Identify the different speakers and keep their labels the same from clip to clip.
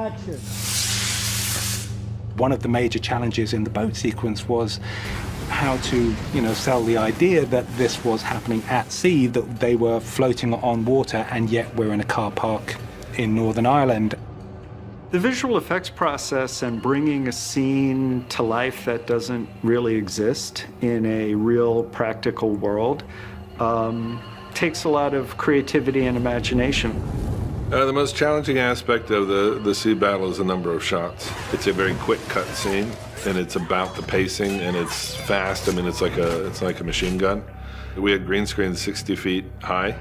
Speaker 1: Action.
Speaker 2: One of the major challenges in the boat sequence was how to, sell the idea that this was happening at sea, that they were floating on water, and yet we're in a car park in Northern Ireland.
Speaker 3: The visual effects process and bringing a scene to life that doesn't really exist in a real practical world takes a lot of creativity and imagination.
Speaker 4: The most challenging aspect of the sea battle is the number of shots. It's a very quick cut scene, and it's about the pacing, and it's fast. I mean, it's like a machine gun. We had green screens 60 feet high,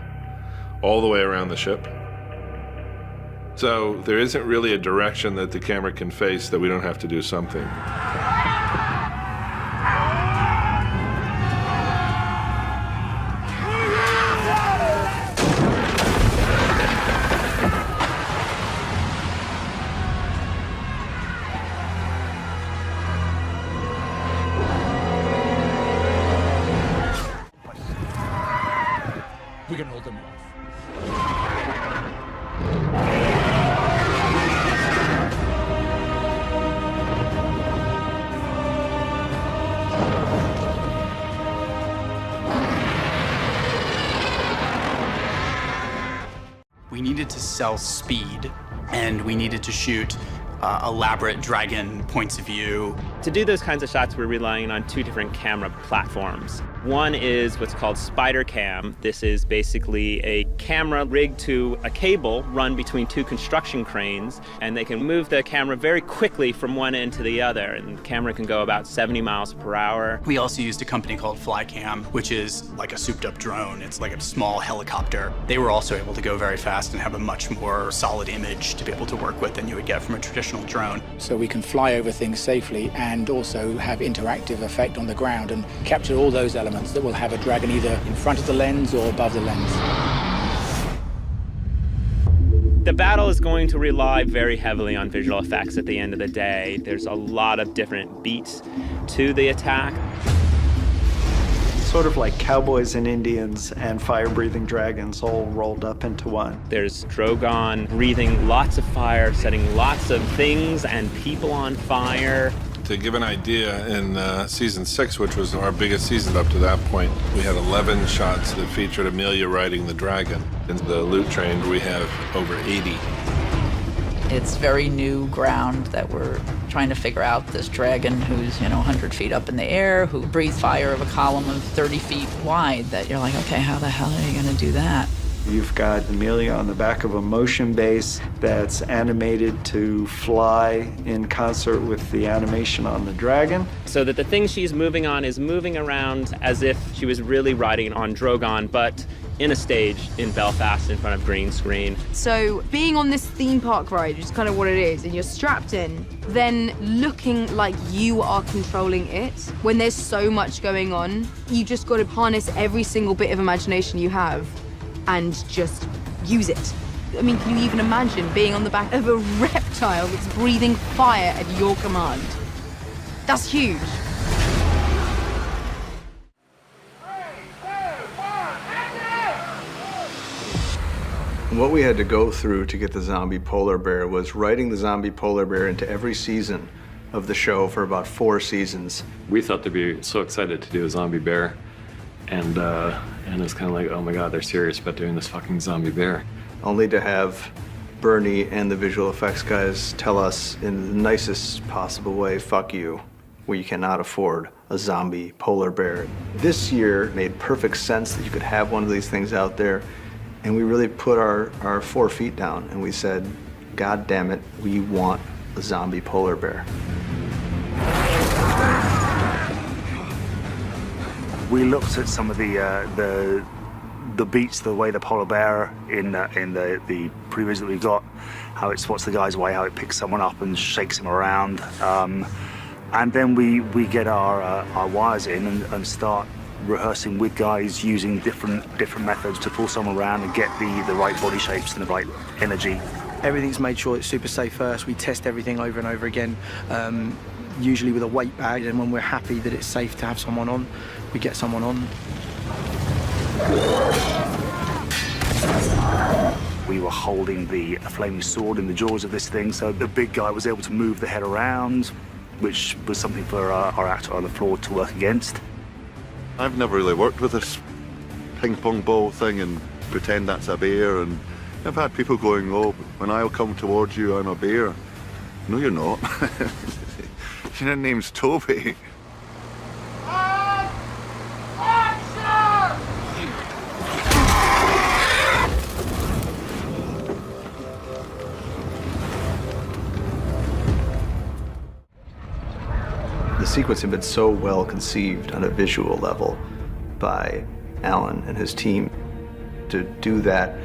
Speaker 4: all the way around the ship. So there isn't really a direction that the camera can face that we don't have to do something.
Speaker 1: We can hold them off.
Speaker 5: We needed to sell speed, and we needed to shoot elaborate dragon points of view.
Speaker 6: To do those kinds of shots, we're relying on two different camera platforms. One is what's called Spider Cam. This is basically a camera rigged to a cable run between two construction cranes, and they can move the camera very quickly from one end to the other, and the camera can go about 70 miles per hour.
Speaker 5: We also used a company called Flycam, which is like a souped-up drone. It's like a small helicopter. They were also able to go very fast and have a much more solid image to be able to work with than you would get from a traditional drone.
Speaker 7: So we can fly over things safely and also have interactive effect on the ground and capture all those elements that will have a dragon either in front of the lens or above the lens.
Speaker 6: The battle is going to rely very heavily on visual effects at the end of the day. There's a lot of different beats to the attack.
Speaker 3: Sort of like cowboys and Indians and fire-breathing dragons all rolled up into one.
Speaker 6: There's Drogon breathing lots of fire, setting lots of things and people on fire.
Speaker 4: To give an idea, in season 6, which was our biggest season up to that point, we had 11 shots that featured Amelia riding the dragon. In the loot train, we have over 80.
Speaker 8: It's very new ground that we're trying to figure out. This dragon who's, 100 feet up in the air, who breathes fire of a column of 30 feet wide, that you're like, okay, how the hell are you gonna do that?
Speaker 3: You've got Amelia on the back of a motion base that's animated to fly in concert with the animation on the dragon.
Speaker 6: So that the thing she's moving on is moving around as if she was really riding on Drogon, but in a stage in Belfast in front of green screen.
Speaker 9: So being on this theme park ride, which is kind of what it is, and you're strapped in, then looking like you are controlling it, when there's so much going on, you just got to harness every single bit of imagination you have and just use it. I mean, can you even imagine being on the back of a reptile that's breathing fire at your command? That's huge.
Speaker 10: What we had to go through to get the zombie polar bear was writing the zombie polar bear into every season of the show for about 4 seasons.
Speaker 11: We thought they'd be so excited to do a zombie bear, and it's kind of like, oh my God, they're serious about doing this fucking zombie bear.
Speaker 10: Only to have Bernie and the visual effects guys tell us in the nicest possible way, fuck you, we cannot afford a zombie polar bear. This year made perfect sense that you could have one of these things out there, and we really put our 4 feet down and we said, God damn it, we want a zombie polar bear.
Speaker 12: We looked at some of the beats, the way the polar bear in the previews that we got, how it spots the guy's way, how it picks someone up and shakes him around, and then we get our wires in and start rehearsing with guys using different methods to pull someone around and get the right body shapes and the right energy.
Speaker 13: Everything's made sure it's super safe first. We test everything over and over again, usually with a weight bag, and when we're happy that it's safe to have someone on, we get someone on.
Speaker 12: We were holding the flaming sword in the jaws of this thing, so the big guy was able to move the head around, which was something for our actor on the floor to work against.
Speaker 1: I've never really worked with this ping pong ball thing and pretend that's a bear, and I've had people going, oh, when I'll come towards you, I'm a bear. No, you're not. Your name's Toby.
Speaker 10: The sequence had been so well conceived on a visual level by Alan and his team. To do that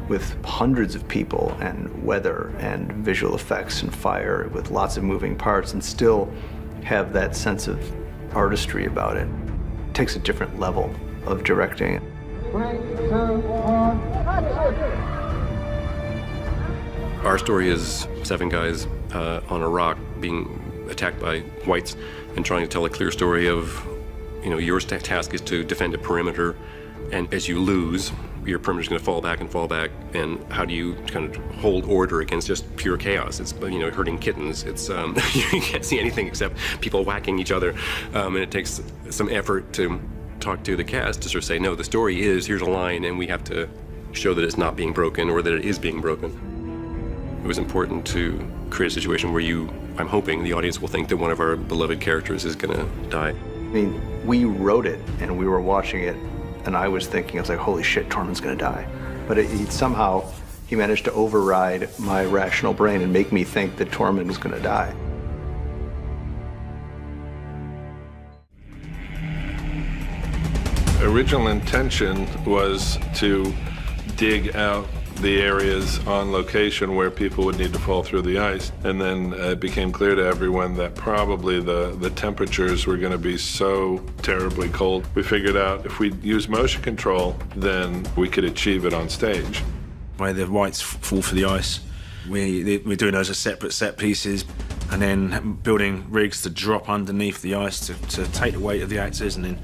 Speaker 10: with hundreds of people and weather and visual effects and fire with lots of moving parts and still have that sense of artistry about it takes a different level of directing.
Speaker 14: 3, 2, 1,
Speaker 15: Our story is 7 guys on a rock being attacked by whites and trying to tell a clear story of, your task is to defend a perimeter, and as you lose, your perimeter is going to fall back, and how do you kind of hold order against just pure chaos? It's, herding kittens. It's, you can't see anything except people whacking each other, and it takes some effort to talk to the cast to sort of say, no, the story is, here's a line, and we have to show that it's not being broken or that it is being broken. It was important to create a situation where I'm hoping the audience will think that one of our beloved characters is gonna die.
Speaker 10: I mean, we wrote it and we were watching it, and I was like, holy shit, Tormund's gonna die. But somehow, he managed to override my rational brain and make me think that Tormund was gonna die.
Speaker 4: Original intention was to dig out the areas on location where people would need to fall through the ice. And then it became clear to everyone that probably the temperatures were going to be so terribly cold. We figured out if we use motion control, then we could achieve it on stage.
Speaker 16: Where the whites fall for the ice, we're doing those as separate set pieces, and then building rigs to drop underneath the ice to take the weight of the actors and then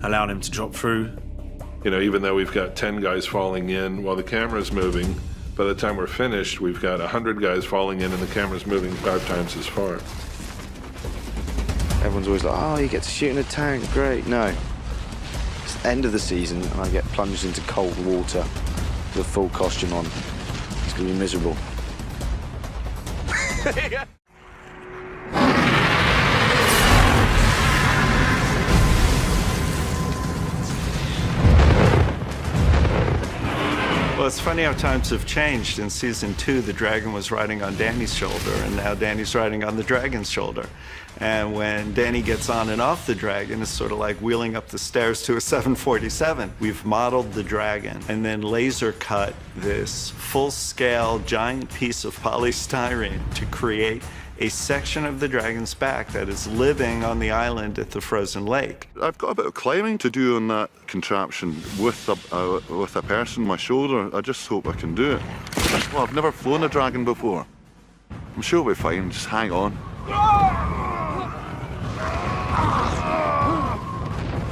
Speaker 16: allow them to drop through.
Speaker 4: Even though we've got 10 guys falling in while the camera's moving, by the time we're finished, we've got 100 guys falling in and the camera's moving 5 times as far.
Speaker 17: Everyone's always like, oh, you get to shoot in a tank, great. No. It's the end of the season and I get plunged into cold water with a full costume on. It's gonna be miserable.
Speaker 3: Well, it's funny how times have changed. In season 2, the dragon was riding on Danny's shoulder, and now Danny's riding on the dragon's shoulder. And when Danny gets on and off the dragon, it's sort of like wheeling up the stairs to a 747. We've modeled the dragon and then laser cut this full-scale giant piece of polystyrene to create a section of the dragon's back that is living on the island at the frozen lake.
Speaker 1: I've got a bit of climbing to do on that contraption with a person on my shoulder. I just hope I can do it. Well, I've never flown a dragon before. I'm sure we'll be fine, just hang on.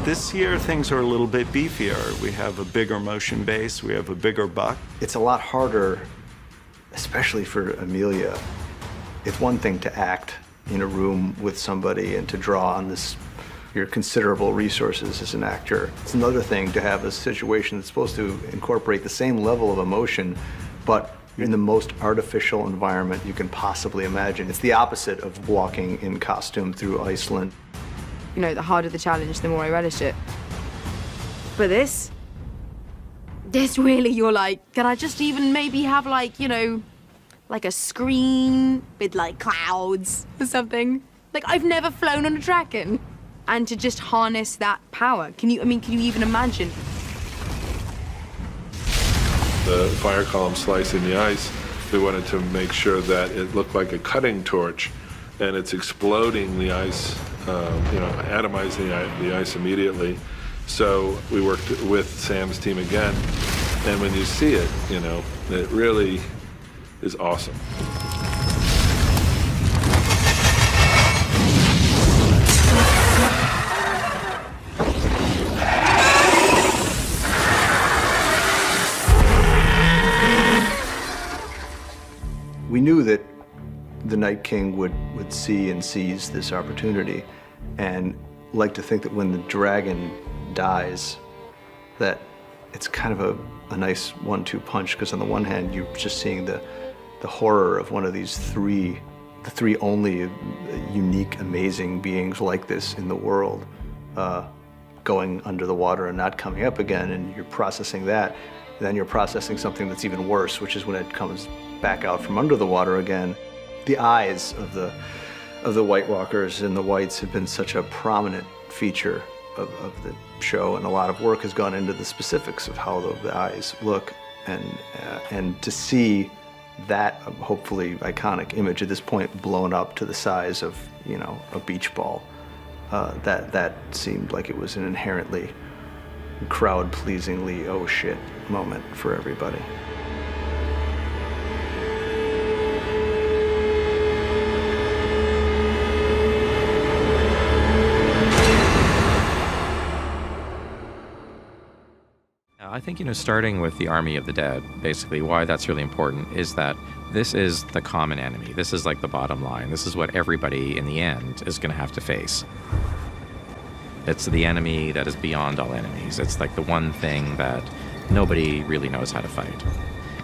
Speaker 3: This year, things are a little bit beefier. We have a bigger motion base, we have a bigger buck.
Speaker 10: It's a lot harder, especially for Amelia. It's one thing to act in a room with somebody and to draw on your considerable resources as an actor. It's another thing to have a situation that's supposed to incorporate the same level of emotion, but in the most artificial environment you can possibly imagine. It's the opposite of walking in costume through Iceland.
Speaker 9: The harder the challenge, the more I relish it. But this really, you're like, can I just even maybe have like a screen with like clouds or something? Like, I've never flown on a dragon. And to just harness that power, can you even imagine?
Speaker 4: The fire column slicing the ice, we wanted to make sure that it looked like a cutting torch and it's exploding the ice, atomizing the ice immediately. So we worked with Sam's team again, and when you see it, it really is awesome.
Speaker 10: the Night King would see and seize this opportunity, and like to think that when the dragon dies, that it's kind of a nice 1-2 punch, because on the one hand, you're just seeing the horror of one of these the three only unique, amazing beings like this in the world, going under the water and not coming up again, and you're processing that. Then you're processing something that's even worse, which is when it comes back out from under the water again. The eyes of the White Walkers and the Whites have been such a prominent feature of the show, and a lot of work has gone into the specifics of how the eyes look, and to see that hopefully iconic image at this point blown up to the size of, you know, a beach ball, that seemed like it was an inherently crowd-pleasingly oh shit moment for everybody.
Speaker 18: I think, you know, starting with the Army of the Dead, basically why that's really important is that this is the common enemy. This is like the bottom line. This is what everybody in the end is going to have to face. It's the enemy that is beyond all enemies. It's like the one thing that nobody really knows how to fight.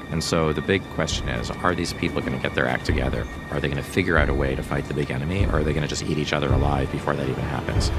Speaker 18: And so the big question is, are these people going to get their act together? Are they going to figure out a way to fight the big enemy, or are they going to just eat each other alive before that even happens?